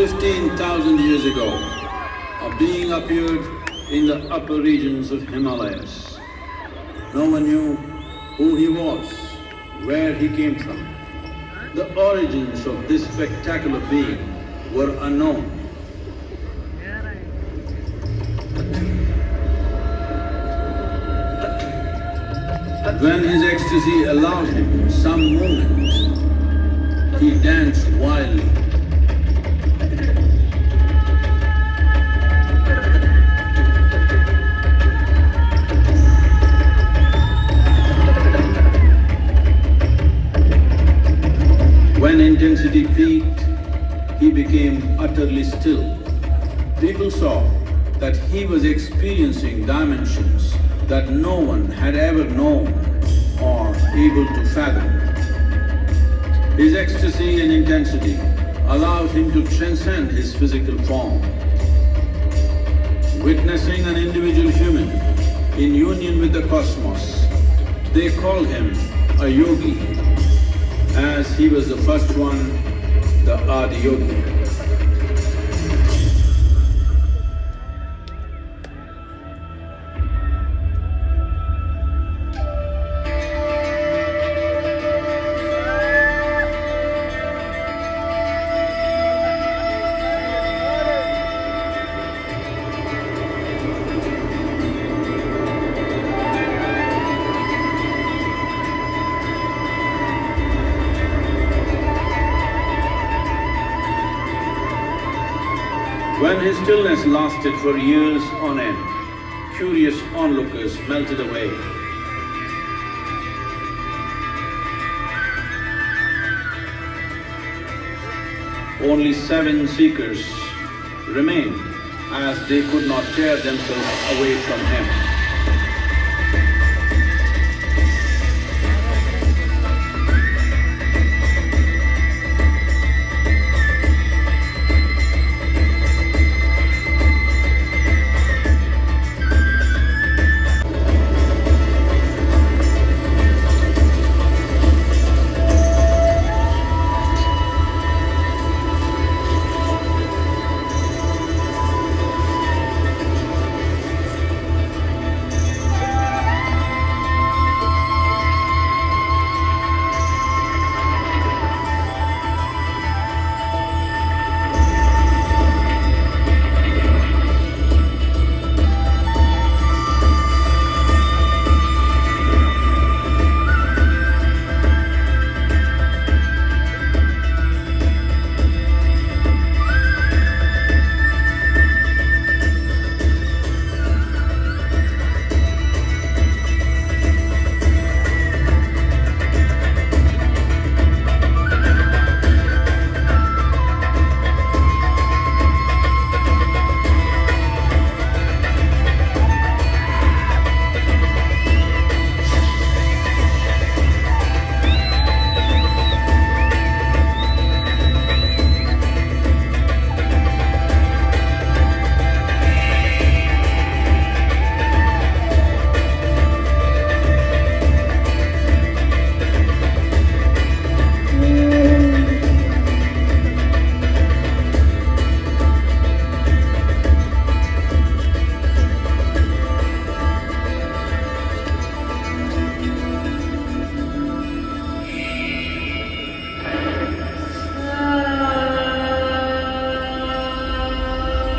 15,000 years ago, a being appeared in the upper regions of Himalayas. No one knew who he was, where he came from. The origins of this spectacular being were unknown. When his ecstasy allowed him some movement, he danced wildly. When intensity peaked, he became utterly still. People saw that he was experiencing dimensions that no one had ever known or able to fathom. His ecstasy and intensity allowed him to transcend his physical form. Witnessing an individual human in union with the cosmos, they called him a yogi, as he was the first one, the Adi Yogi. When his stillness lasted for years on end, curious onlookers melted away. Only 7 seekers remained, as they could not tear themselves away from him.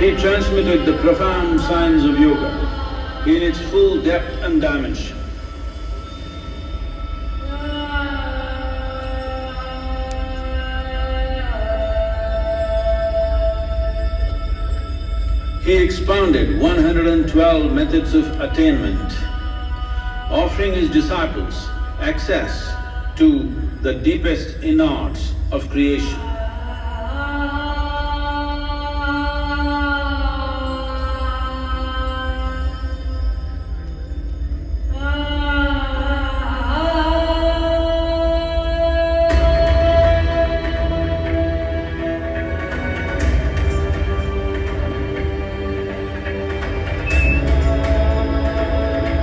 He transmitted the profound science of yoga in its full depth and dimension. He expounded 112 methods of attainment, offering his disciples access to the deepest innards of creation.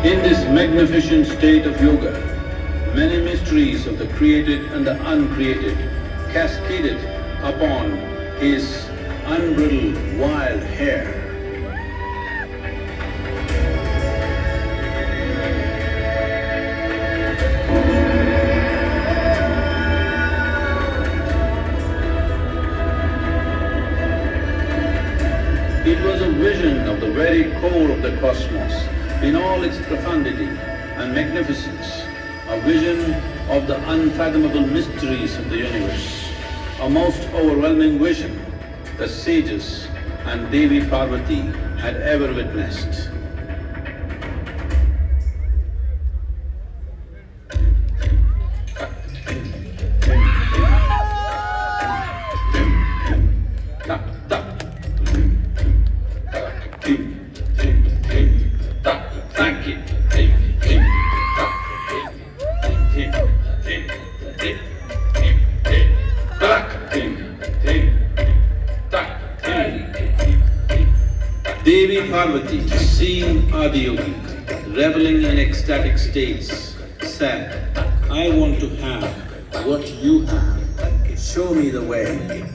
In this magnificent state of yoga, many mysteries of the created and the uncreated cascaded upon his unbridled wild hair. It was a vision of the very core of the cosmos in all its profundity and magnificence, a vision of the unfathomable mysteries of the universe, a most overwhelming vision the sages and Devi Parvati had ever witnessed. Devi Parvati, seeing Adiyogi reveling in ecstatic states, said, I want to have what you have. Show me the way.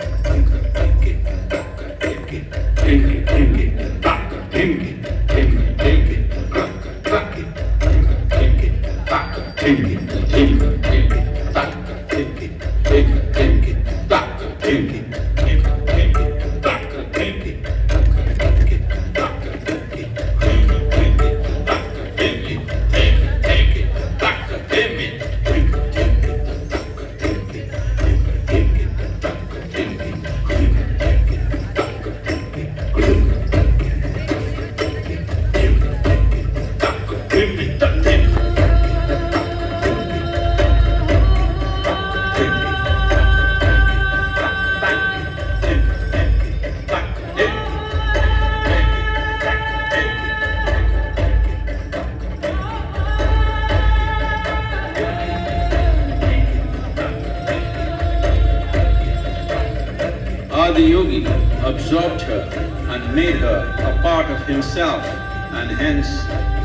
Adiyogi absorbed her and made her a part of himself, and hence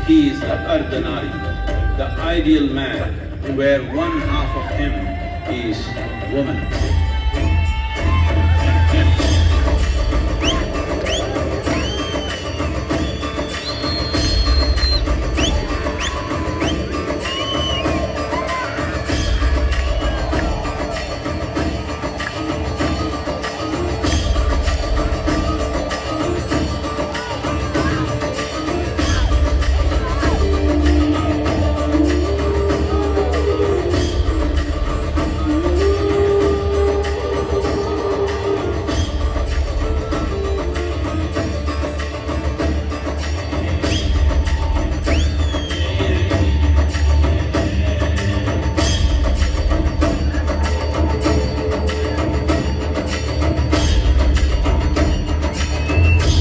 he is the Ardhanari, the ideal man, where one half of him is woman.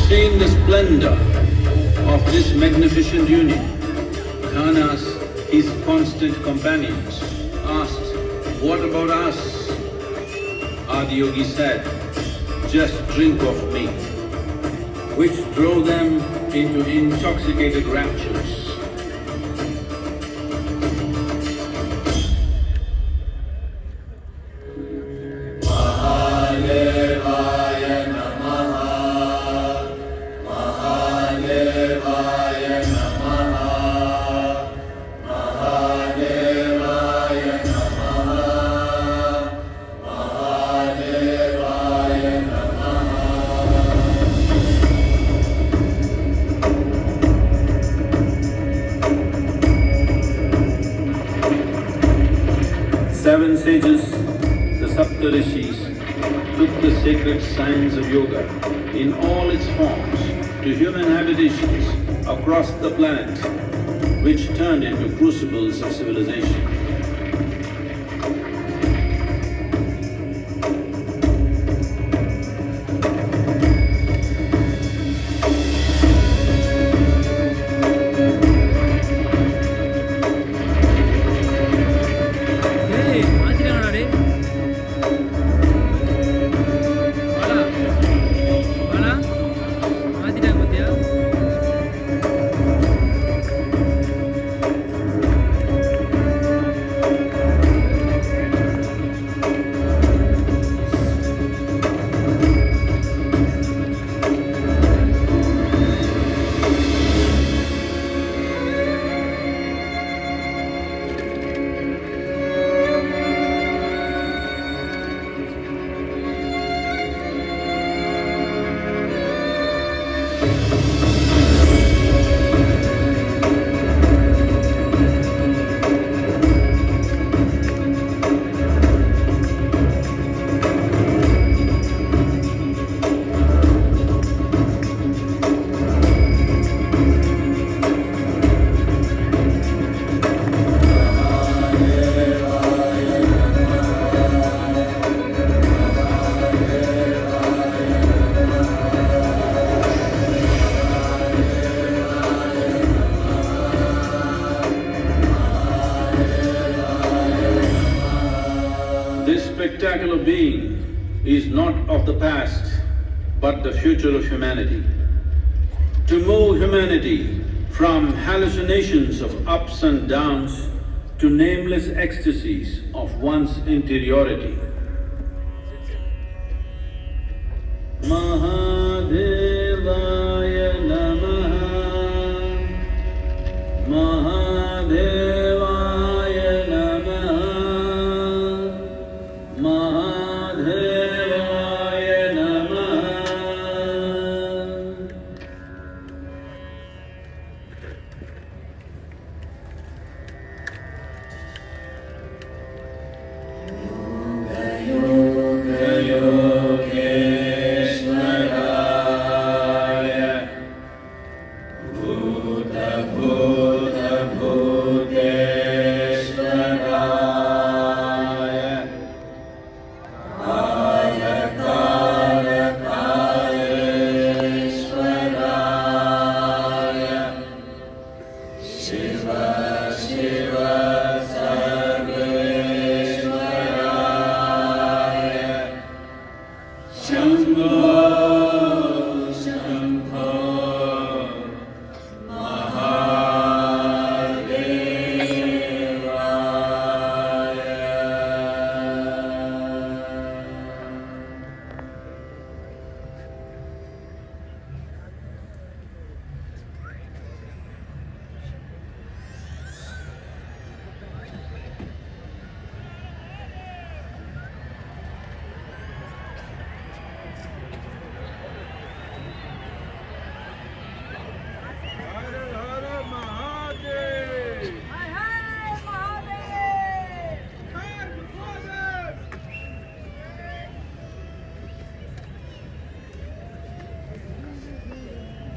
Seeing the splendor of this magnificent union, Ghanas, his constant companions, asked, what about us? Adiyogi said, just drink of me, which drove them into intoxicated raptures. Seven sages, the Saptarishis, took the sacred science of yoga in all its forms to human habitations across the planet, which turned into crucibles of civilization. spectacular being is not of the past, but the future of humanity. To move humanity from hallucinations of ups and downs to nameless ecstasies of one's interiority. Mahadevaya Namaha, Mahadevaya Namaha, Mahadevaya Namaha. Yoga Yogeshwaraya, Bhuta Bhuta Bhuteshwaraya, Kala Kala Kaleshwaraya, Shiva Shiva Sarveshwaraya, Shambho Shambho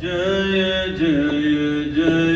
Jaya Jaya Jaya